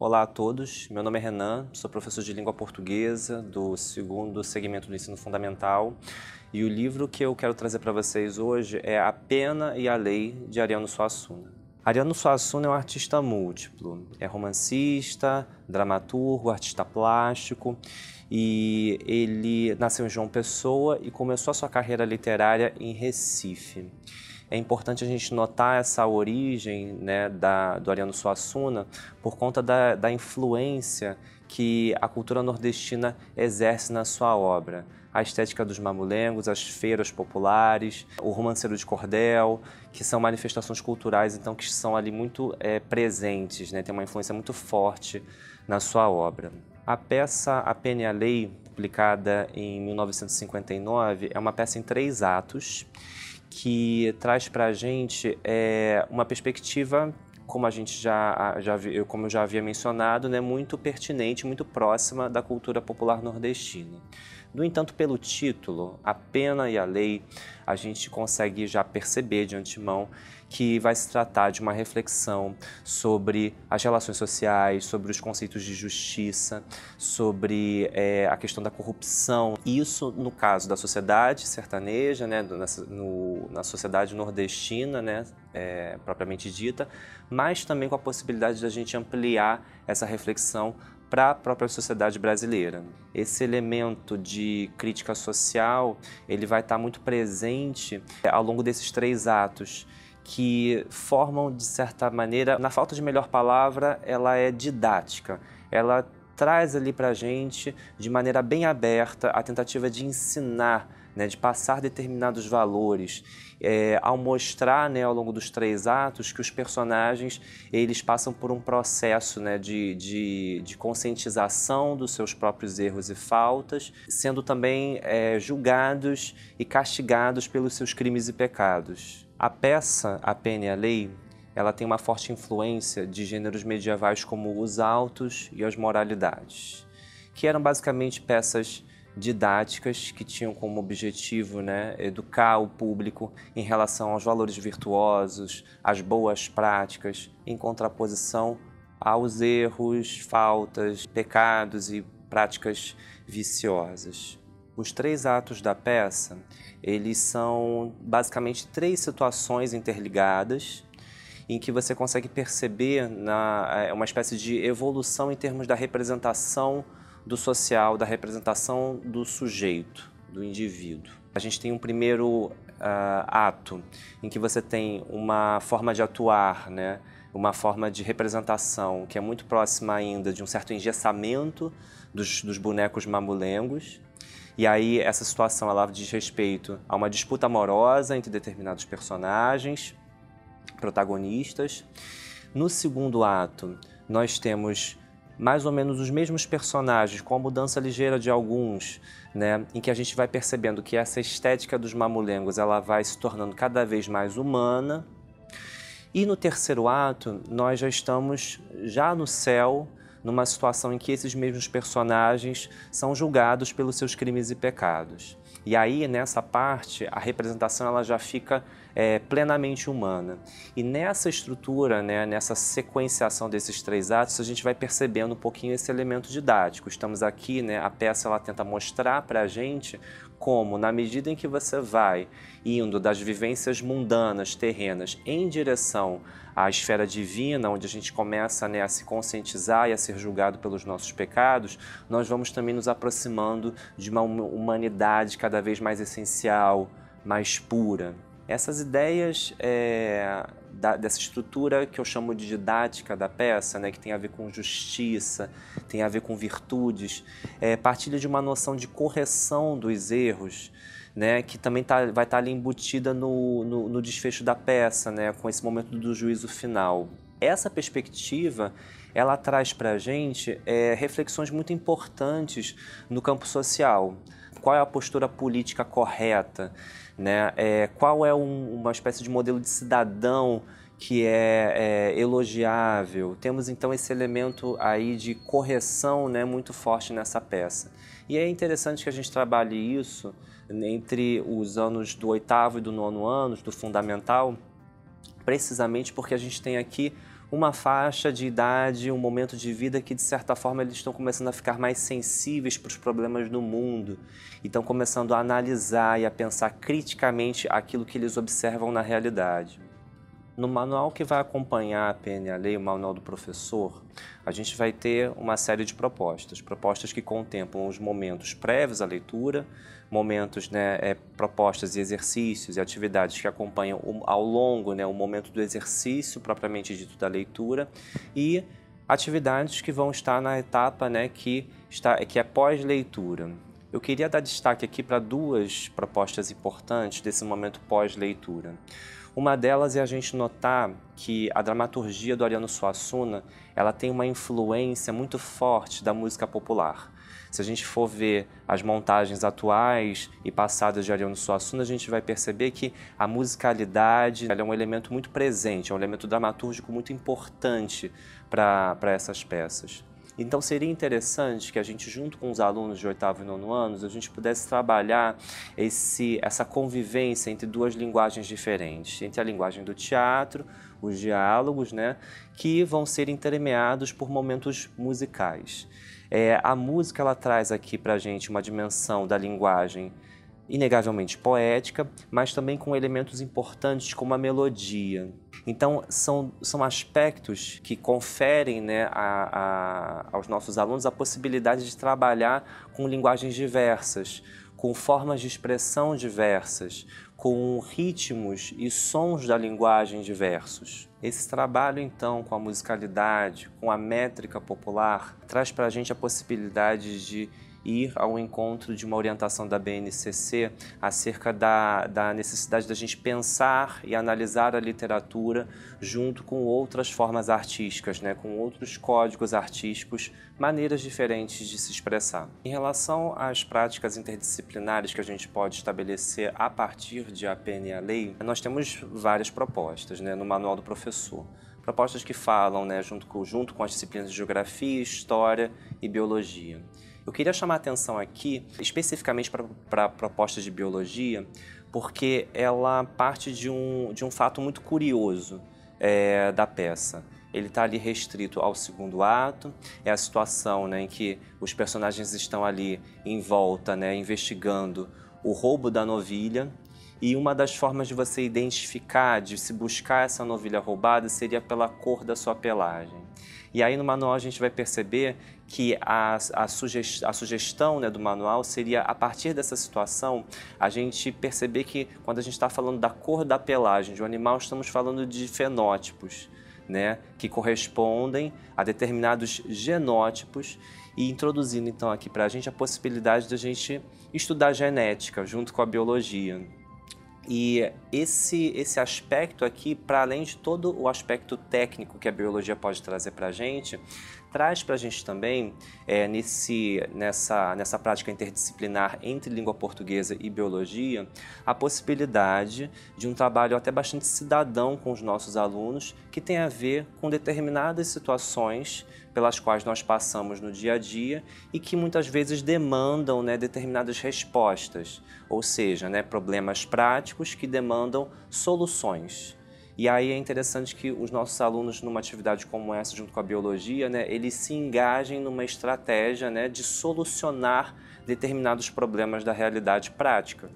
Olá a todos, meu nome é Renan, sou professor de língua portuguesa do segundo segmento do ensino fundamental e o livro que eu quero trazer para vocês hoje é A Pena e a Lei, de Ariano Suassuna. Ariano Suassuna é um artista múltiplo, é romancista, dramaturgo, artista plástico e ele nasceu em João Pessoa e começou a sua carreira literária em Recife. É importante a gente notar essa origem, né, do Ariano Suassuna por conta da influência que a cultura nordestina exerce na sua obra. A estética dos mamulengos, as feiras populares, o romanceiro de cordel, que são manifestações culturais então, que são ali muito presentes, né, tem uma influência muito forte na sua obra. A peça A Pena e a Lei, publicada em 1959, é uma peça em 3 atos, que traz para a gente uma perspectiva, como eu já havia mencionado, né, muito pertinente, muito próxima da cultura popular nordestina. No entanto, pelo título, A Pena e a Lei, a gente consegue já perceber de antemão que vai se tratar de uma reflexão sobre as relações sociais, sobre os conceitos de justiça, sobre a questão da corrupção. Isso no caso da sociedade sertaneja, né, na sociedade nordestina, né, propriamente dita, mas também com a possibilidade de a gente ampliar essa reflexão para a própria sociedade brasileira. Esse elemento de crítica social, ele vai estar muito presente ao longo desses 3 atos, que formam, de certa maneira, na falta de melhor palavra, ela é didática. Ela traz ali para a gente, de maneira bem aberta, a tentativa de ensinar, né, de passar determinados valores, ao mostrar, né, ao longo dos 3 atos que os personagens eles passam por um processo, né, de conscientização dos seus próprios erros e faltas, sendo também julgados e castigados pelos seus crimes e pecados. A peça A Pena e a Lei, ela tem uma forte influência de gêneros medievais como os autos e as moralidades, que eram basicamente peças didáticas que tinham como objetivo, né, educar o público em relação aos valores virtuosos, às boas práticas, em contraposição aos erros, faltas, pecados e práticas viciosas. Os 3 atos da peça, eles são basicamente 3 situações interligadas, em que você consegue perceber uma espécie de evolução em termos da representação do social, da representação do sujeito, do indivíduo. A gente tem um primeiro ato, em que você tem uma forma de atuar, né? Uma forma de representação que é muito próxima ainda de um certo engessamento dos bonecos mamulengos. E aí essa situação ela diz respeito a uma disputa amorosa entre determinados personagens, protagonistas. No segundo ato, nós temos mais ou menos os mesmos personagens, com a mudança ligeira de alguns, né, em que a gente vai percebendo que essa estética dos mamulengos ela vai se tornando cada vez mais humana. E no terceiro ato, nós já estamos no céu, numa situação em que esses mesmos personagens são julgados pelos seus crimes e pecados. E aí, nessa parte, a representação ela já fica plenamente humana. E nessa estrutura, né, nessa sequenciação desses 3 atos, a gente vai percebendo um pouquinho esse elemento didático. Estamos aqui, né, a peça ela tenta mostrar para a gente como, na medida em que você vai indo das vivências mundanas, terrenas, em direção à esfera divina, onde a gente começa, né, a se conscientizar e a ser julgado pelos nossos pecados, nós vamos também nos aproximando de uma humanidade cada vez mais essencial, mais pura. Essas ideias dessa estrutura que eu chamo de didática da peça, né, que tem a ver com justiça, tem a ver com virtudes, partilha de uma noção de correção dos erros, né, que também vai estar ali embutida no desfecho da peça, né, com esse momento do juízo final. Essa perspectiva ela traz para a gente reflexões muito importantes no campo social. Qual é a postura política correta, né? Qual é uma espécie de modelo de cidadão que é elogiável. Temos então esse elemento aí de correção, né, muito forte nessa peça. E é interessante que a gente trabalhe isso entre os anos do 8º e do 9º anos, do fundamental, precisamente porque a gente tem aqui uma faixa de idade, um momento de vida que, de certa forma, eles estão começando a ficar mais sensíveis para os problemas do mundo e estão começando a analisar e a pensar criticamente aquilo que eles observam na realidade. No manual que vai acompanhar a PNA-Lei, o manual do professor, a gente vai ter uma série de propostas que contemplam os momentos prévios à leitura, momentos, propostas e exercícios e atividades que acompanham ao longo, o momento do exercício propriamente dito da leitura e atividades que vão estar na etapa, que é pós-leitura. Eu queria dar destaque aqui para duas propostas importantes desse momento pós-leitura. Uma delas é a gente notar que a dramaturgia do Ariano Suassuna, ela tem uma influência muito forte da música popular. Se a gente for ver as montagens atuais e passadas de Ariano Suassuna, a gente vai perceber que a musicalidade ela é um elemento muito presente, é um elemento dramatúrgico muito importante para essas peças. Então seria interessante que a gente, junto com os alunos de 8º e 9º anos, a gente pudesse trabalhar essa convivência entre duas linguagens diferentes, entre a linguagem do teatro, os diálogos, que vão ser intermeados por momentos musicais. A música ela traz aqui para a gente uma dimensão da linguagem inegavelmente poética, mas também com elementos importantes como a melodia. Então, são aspectos que conferem aos nossos alunos a possibilidade de trabalhar com linguagens diversas, com formas de expressão diversas, com ritmos e sons da linguagem diversos. Esse trabalho, então, com a musicalidade, com a métrica popular, traz para a gente a possibilidade de ir ao encontro de uma orientação da BNCC acerca da necessidade da gente pensar e analisar a literatura junto com outras formas artísticas, com outros códigos artísticos, maneiras diferentes de se expressar. Em relação às práticas interdisciplinares que a gente pode estabelecer a partir de a PNA-Lei, nós temos várias propostas no Manual do Professor. Propostas que falam junto com as disciplinas de Geografia, História e Biologia. Eu queria chamar a atenção aqui, especificamente para propostas de Biologia, porque ela parte de um fato muito curioso da peça. Ele está ali restrito ao 2º ato, é a situação em que os personagens estão ali em volta, investigando o roubo da novilha, e uma das formas de você identificar, de se buscar essa novilha roubada, seria pela cor da sua pelagem. E aí no manual a gente vai perceber que a sugestão do manual seria, a partir dessa situação, a gente perceber que quando a gente está falando da cor da pelagem de um animal, estamos falando de fenótipos, que correspondem a determinados genótipos e introduzindo então aqui para a gente a possibilidade de a gente estudar genética junto com a biologia. E esse aspecto aqui, para além de todo o aspecto técnico que a biologia pode trazer para a gente, traz para a gente também, nessa prática interdisciplinar entre língua portuguesa e biologia, a possibilidade de um trabalho até bastante cidadão com os nossos alunos, que tem a ver com determinadas situações pelas quais nós passamos no dia a dia e que muitas vezes demandam determinadas respostas, ou seja, problemas práticos que demandam soluções. E aí é interessante que os nossos alunos, numa atividade como essa, junto com a biologia, eles se engajem numa estratégia de solucionar determinados problemas da realidade prática.